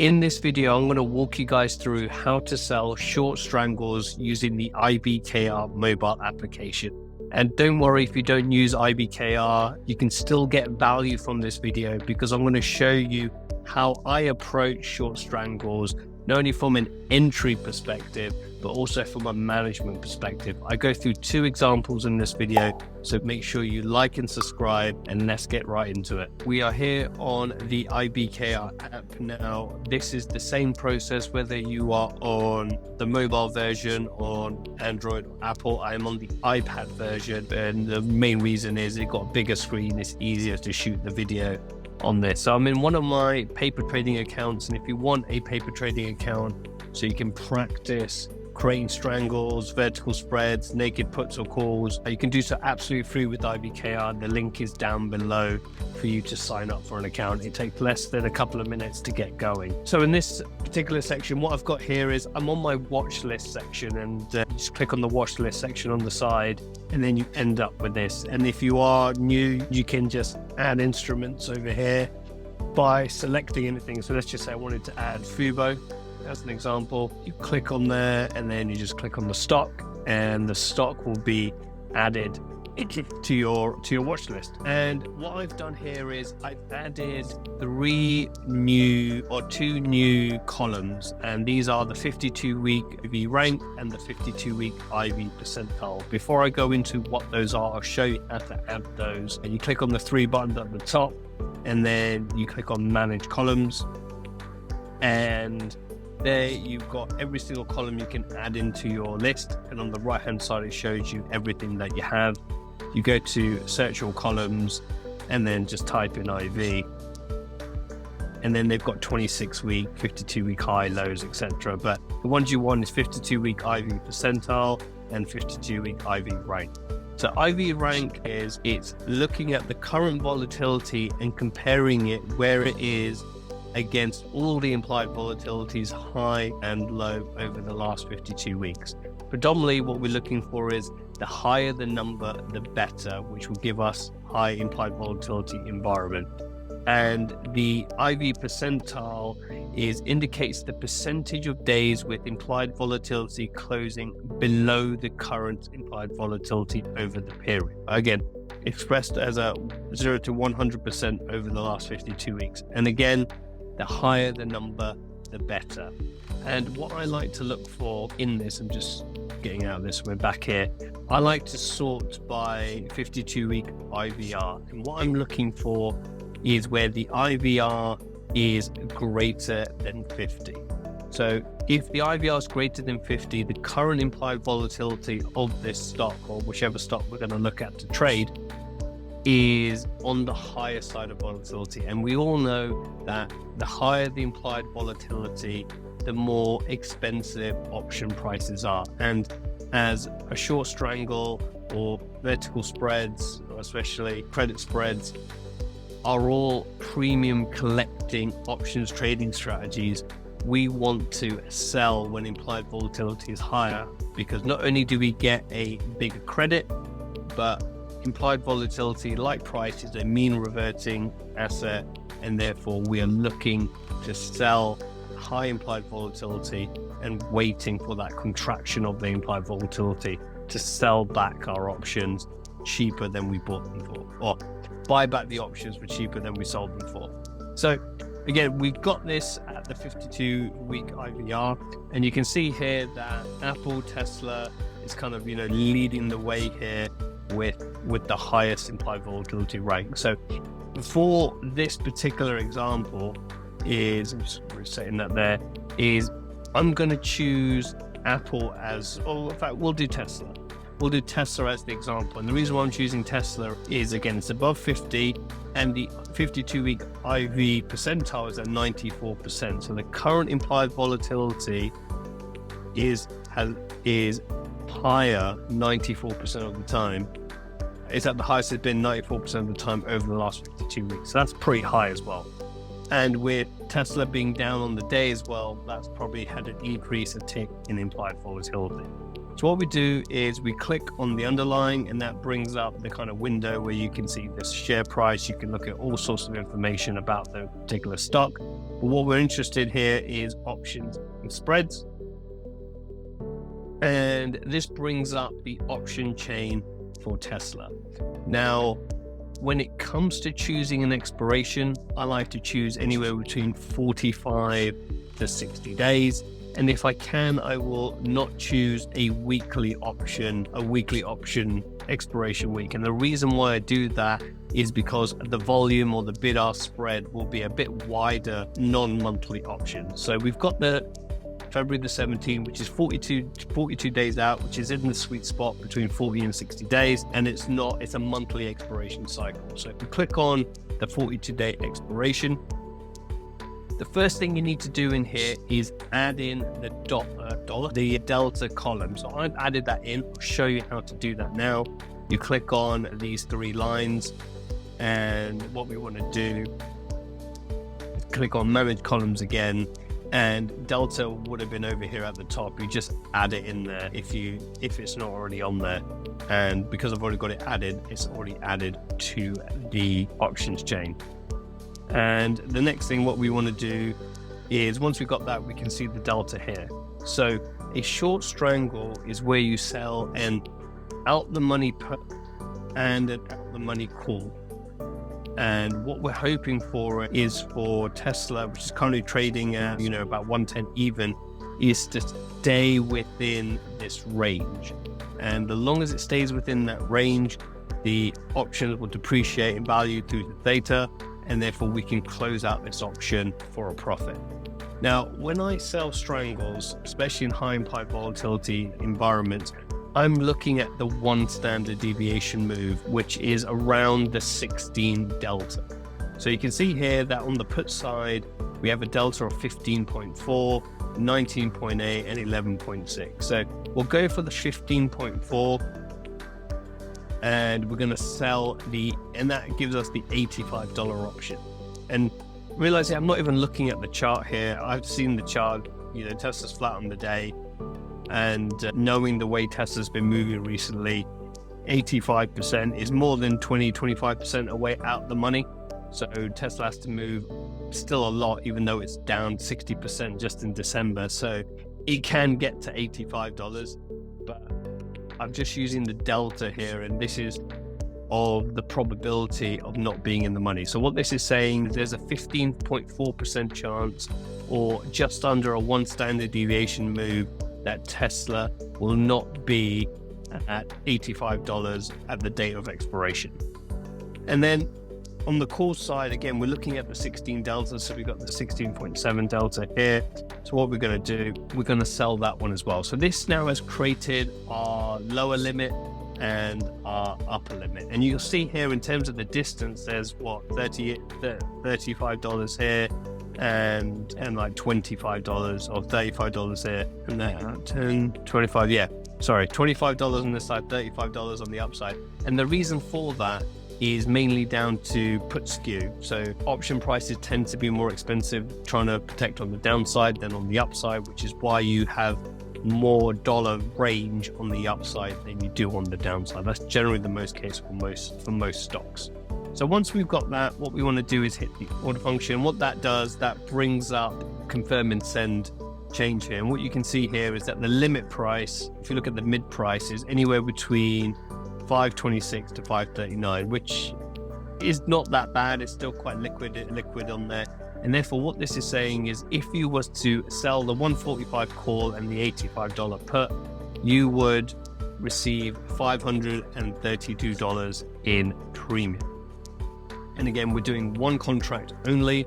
In this video, I'm going to walk you guys through how to sell short strangles using the IBKR mobile application. And don't worry if you don't use IBKR, you can still get value from this video because I'm going to show you how I approach short strangles, not only from an entry perspective, but also from a management perspective. I go through two examples in this video, so make sure you like and subscribe, and let's get right into it. We are here on the IBKR app now. This is the same process whether you are on the mobile version, on Android or Apple. I am on the iPad version, and the main reason is it got a bigger screen, it's easier to shoot the video on this. So I'm in one of my paper trading accounts, and if you want a paper trading account so you can practice creating strangles, vertical spreads, naked puts or calls, you can do so absolutely free with IBKR. The link is down below for you to sign up for an account. It takes less than a couple of minutes to get going. So in this particular section, what I've got here is I'm on my watch list section, and just click on the watch list section on the side, and then you end up with this. And if you are new, you can just add instruments over here by selecting anything. So let's just say I wanted to add Fubo as an example. You click on there, and then you just click on the stock, and the stock will be added to your watch list. And what I've done here is I've added two new columns, and these are the 52-week IV rank and the 52-week IV percentile. Before I go into what those are, I'll show you how to add those. And you click on the three buttons at the top, and then you click on manage columns, and there you've got every single column you can add into your list, and on the right hand side it shows you everything that you have. You go to search all columns and then just type in IV, and then they've got 26-week, 52-week high, lows, etc. But the ones you want is 52-week IV percentile and 52-week IV rank. So IV rank it's looking at the current volatility and comparing it where it is against all the implied volatilities, high and low, over the last 52 weeks. Predominantly what we're looking for is the higher the number, the better, which will give us high implied volatility environment. And the IV percentile indicates the percentage of days with implied volatility closing below the current implied volatility over the period. Again, expressed as a 0 to 100% over the last 52 weeks. And again, the higher the number, the better. And what I like to look for in this, I'm just getting out of this, we're back here. I like to sort by 52-week IVR. And what I'm looking for is where the IVR is greater than 50. So if the IVR is greater than 50, the current implied volatility of this stock, or whichever stock we're going to look at to trade, is on the higher side of volatility. And we all know that the higher the implied volatility, the more expensive option prices are. And as a short strangle or vertical spreads, or especially credit spreads, are all premium collecting options trading strategies, we want to sell when implied volatility is higher, because not only do we get a bigger credit, but implied volatility, like price, is a mean reverting asset, and therefore we are looking to sell high implied volatility and waiting for that contraction of the implied volatility to sell back our options cheaper than we bought them for, or buy back the options for cheaper than we sold them for. So again, we've got this at the 52-week IVR, and you can see here that Apple, Tesla is kind of, leading the way here with the highest implied volatility rank. So for this particular example I'm just resetting that there, I'm going to choose Apple as, in fact, we'll do Tesla. We'll do Tesla as the example. And the reason why I'm choosing Tesla is, again, it's above 50, and the 52-week IV percentile is at 94%. So the current implied volatility is higher 94% of the time. It's at the highest it's been 94% of the time over the last 52 weeks. So that's pretty high as well. And with Tesla being down on the day as well, that's probably had an increase, a tick in implied volatility. So what we do is we click on the underlying, and that brings up the kind of window where you can see this share price. You can look at all sorts of information about the particular stock. But what we're interested here is options and spreads. And this brings up the option chain for Tesla. Now, when it comes to choosing an expiration, I like to choose anywhere between 45 to 60 days. And if I can, I will not choose a weekly option expiration week. And the reason why I do that is because the volume or the bid-ask spread will be a bit wider non-monthly option. So we've got the February the 17th, which is 42 days out, which is in the sweet spot between 40 and 60 days. And it's a monthly expiration cycle. So if we click on the 42-day expiration, the first thing you need to do in here is add in the the delta column. So I've added that in. I'll show you how to do that now. You click on these three lines, and what we want to do is click on manage columns again, and delta would have been over here at the top. You just add it in there if it's not already on there. And because I've already got it added, it's already added to the options chain. And the next thing, what we want to do is, once we've got that, we can see the delta here. So a short strangle is where you sell an out the money put and an out the money call. And what we're hoping for is for Tesla, which is currently trading at about 110 even, is to stay within this range. And the longer as it stays within that range, the options will depreciate in value through the theta, and therefore we can close out this option for a profit. Now, when I sell strangles, especially in high implied volatility environments, I'm looking at the one standard deviation move, which is around the 16 delta. So you can see here that on the put side, we have a delta of 15.4, 19.8, and 11.6. So we'll go for the 15.4. And we're going to sell and that gives us the $85 option. And realizing I'm not even looking at the chart here. I've seen the chart, Tesla's flat on the day, and knowing the way Tesla's been moving recently, 85% is more than 25% away out the money. So Tesla has to move still a lot, even though it's down 60% just in December. So it can get to $85, but I'm just using the delta here, and this is of the probability of not being in the money. So what this is saying, there's a 15.4% chance, or just under a one standard deviation move, that Tesla will not be at $85 at the date of expiration. And then on the call side, again, we're looking at the 16 delta. So we've got the 16.7 delta here. So what we're going to do, we're going to sell that one as well. So this now has created our lower limit and our upper limit. And you'll see here in terms of the distance, there's $35 here and like $25 or $35 here. And then 10, 25, yeah. Sorry, $25 on this side, $35 on the upside. And the reason for that is mainly down to put skew. So option prices tend to be more expensive trying to protect on the downside than on the upside, which is why you have more dollar range on the upside than you do on the downside. That's generally the most case for most stocks. So once we've got that, what we want to do is hit the order function. What that does, that brings up confirm and send change here. And what you can see here is that the limit price, if you look at the mid price, is anywhere between 526 to 539, which is not that bad. It's still quite liquid on there. And therefore what this is saying is, if you was to sell the 145 call and the $85 put, you would receive $532 in premium. And again, we're doing one contract only,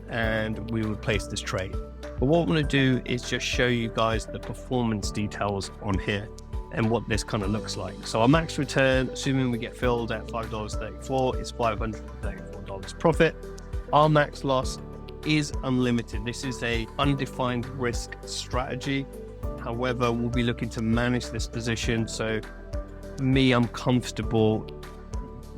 and we would place this trade. But what I'm going to do is just show you guys the performance details on here and what this kind of looks like. So our max return, assuming we get filled at $5.34, is $534 profit. Our max loss is unlimited. This is a undefined risk strategy. However, we'll be looking to manage this position. So for me, I'm comfortable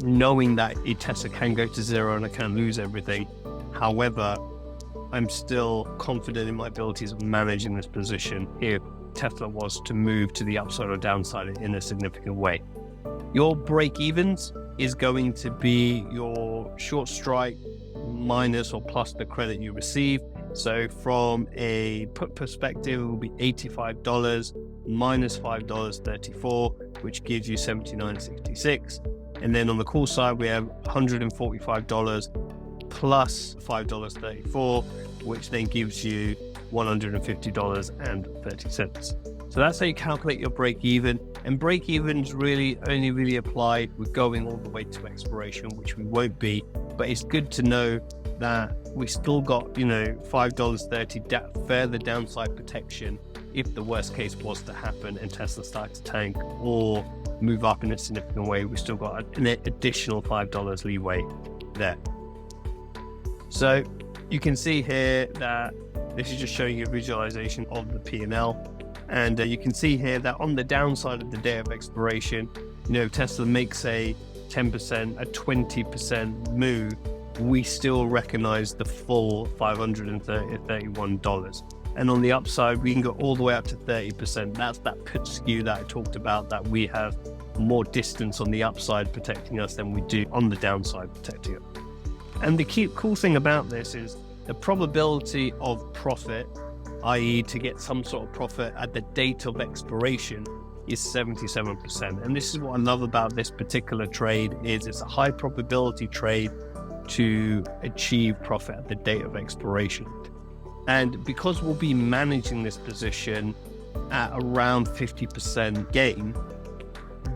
knowing that Tesla can go to zero and I can lose everything. However, I'm still confident in my abilities of managing this position if Tesla was to move to the upside or downside in a significant way. Your break evens is going to be your short strike minus or plus the credit you receive. So from a put perspective, it will be $85 minus $5.34, which gives you $79.66. And then on the call side, we have $145 plus $5.34, which then gives you $150.30. So that's how you calculate your break even. And break evens only really apply with going all the way to expiration, which we won't be. But it's good to know that we still got, $5.30 further downside protection if the worst case was to happen and Tesla started to tank or move up in a significant way. We still got an additional $5 leeway there. So you can see here that this is just showing you a visualization of the P&L. And you can see here that on the downside of the day of expiration, Tesla makes a 10%, a 20% move, we still recognize the full $531. And on the upside, we can go all the way up to 30%. That's that put skew that I talked about, that we have more distance on the upside protecting us than we do on the downside protecting us. And the cool thing about this is the probability of profit, i.e. to get some sort of profit at the date of expiration, is 77%. And this is what I love about this particular trade, is it's a high probability trade to achieve profit at the date of expiration. And because we'll be managing this position at around 50% gain,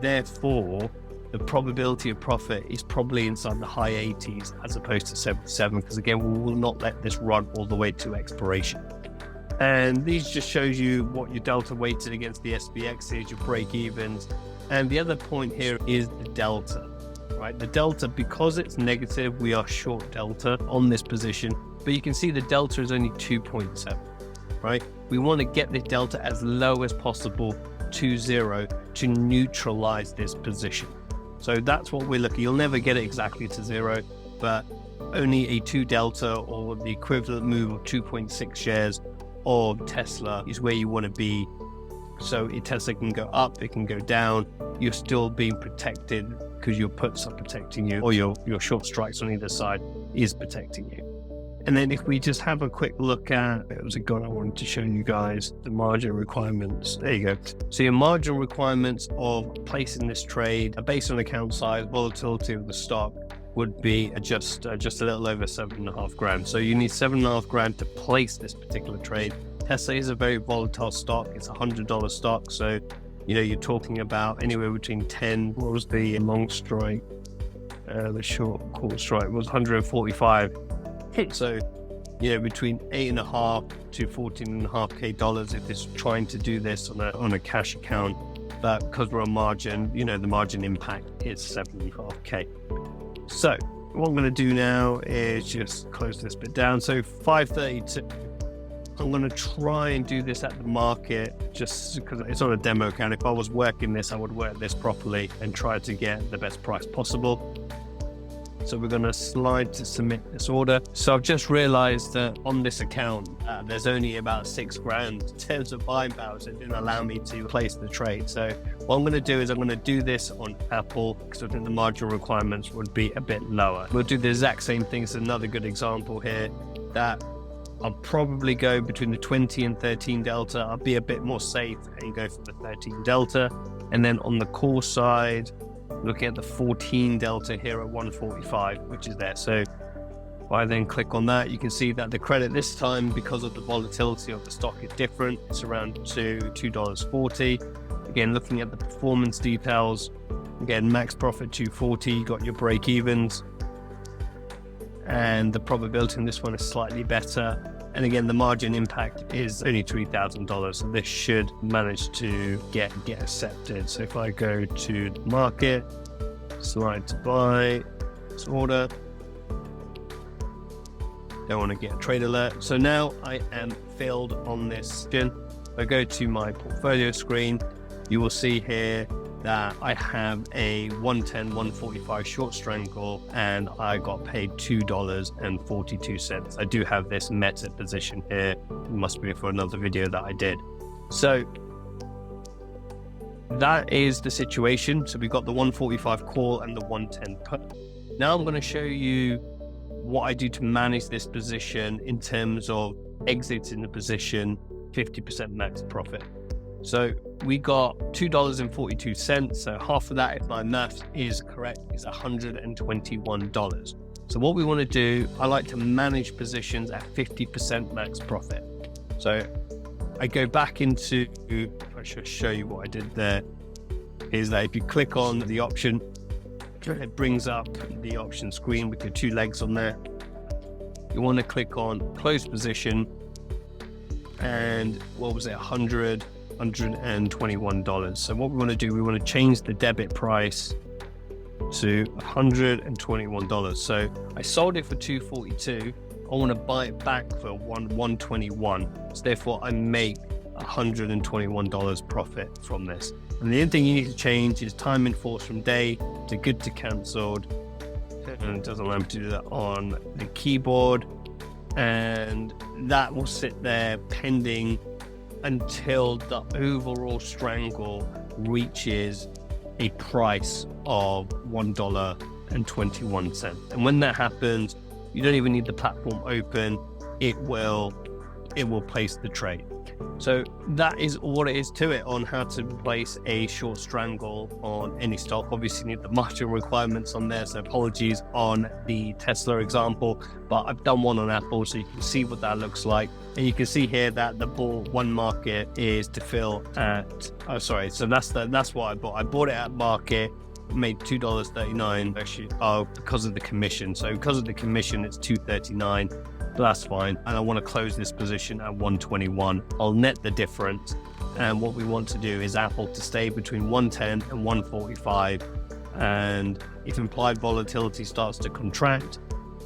therefore the probability of profit is probably inside the high 80s as opposed to 77, because again, we will not let this run all the way to expiration. And these just shows you what your delta weighted against the SPX is, your break evens. And the other point here is the delta, right? The delta, because it's negative, we are short delta on this position, but you can see the delta is only 2.7, right? We want to get this delta as low as possible to 0 to neutralize this position. So that's what we're looking. You'll never get it exactly to 0, but only a 2 delta or the equivalent move of 2.6 shares of Tesla is where you want to be. So Tesla can go up, it can go down. You're still being protected because your puts are protecting you, or your short strikes on either side is protecting you. And then if we just have a quick look at, it was a gun I wanted to show you guys, the margin requirements. There you go. So your margin requirements of placing this trade based on account size, volatility of the stock, would be just a little over $7,500. So you need $7,500 to place this particular trade. Tesla is a very volatile stock. It's a $100 stock. So, you're talking about anywhere between 10, what was the long strike? The short call strike was 145. So, between $8.5 to $14.5K if it's trying to do this on a cash account. But because we're on margin, the margin impact is $75K. So what I'm going to do now is just close this bit down. So 532, I'm going to try and do this at the market just because it's on a demo account. If I was working this, I would work this properly and try to get the best price possible. So we're going to slide to submit this order. So I've just realized that on this account, there's only about $6,000 in terms of buying power, so it didn't allow me to place the trade. So what I'm going to do is I'm going to do this on Apple because I think the margin requirements would be a bit lower. We'll do the exact same thing. It's another good example here that I'll probably go between the 20 and 13 delta. I'll be a bit more safe and go for the 13 delta. And then on the call side, looking at the 14 delta here at 145, which is there. So if I then click on that, you can see that the credit this time, because of the volatility of the stock, is different. It's around to $2.40. Again, looking at the performance details, again, max profit 240, you got your break evens. And the probability in this one is slightly better. And again, the margin impact is only $3,000. So this should manage to get accepted. So if I go to the market, slide to buy, this order, don't want to get a trade alert. So now I am filled on this. If I go to my portfolio screen, you will see here that I have a 110, 145 short strangle, and I got paid $2.42. I do have this meta position here. It must be for another video that I did. So that is the situation. So we've got the 145 call and the 110 put. Now I'm going to show you what I do to manage this position in terms of exits in the position, 50% max profit. So we got $2.42. So half of that, if my math is correct, is $121. So what we want to do, I like to manage positions at 50% max profit. So I go back into, I should show you what I did there, is that if you click on the option, it brings up the option screen with your two legs on there. You want to click on close position, and what was it, $121. So what we want to do, we want to change the debit price to $121. So I sold it for $242. I want to buy it back for $121. So therefore I make $121 profit from this. And the only thing you need to change is time in force from day to good to cancelled. And it doesn't allow me to do that on the keyboard. And that will sit there pending until the overall strangle reaches a price of $1.21. And when that happens, you don't even need the platform open. It will place the trade. So that is what it is to it on how to place a short strangle on any stock. Obviously you need the margin requirements on there, so apologies on the Tesla example, but I've done one on Apple so you can see what that looks like. And you can see here that the bull one market is to fill at, so that's what I bought. I bought it at market, made $2.39 actually, because of the commission. So because of the commission, it's $2.39. But that's fine. And I want to close this position at 121. I'll net the difference. And what we want to do is Apple to stay between 110 and 145. And if implied volatility starts to contract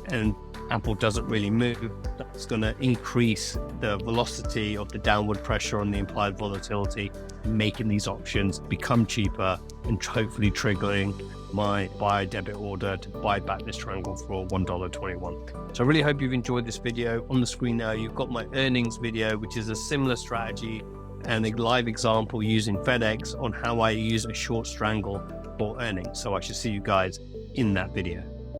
and Apple doesn't really move, that's going to increase the velocity of the downward pressure on the implied volatility, making these options become cheaper and hopefully triggering my buy debit order to buy back this strangle for $1.21. So I really hope you've enjoyed this video. On the screen now, you've got my earnings video, which is a similar strategy and a live example using FedEx on how I use a short strangle for earnings. So I should see you guys in that video.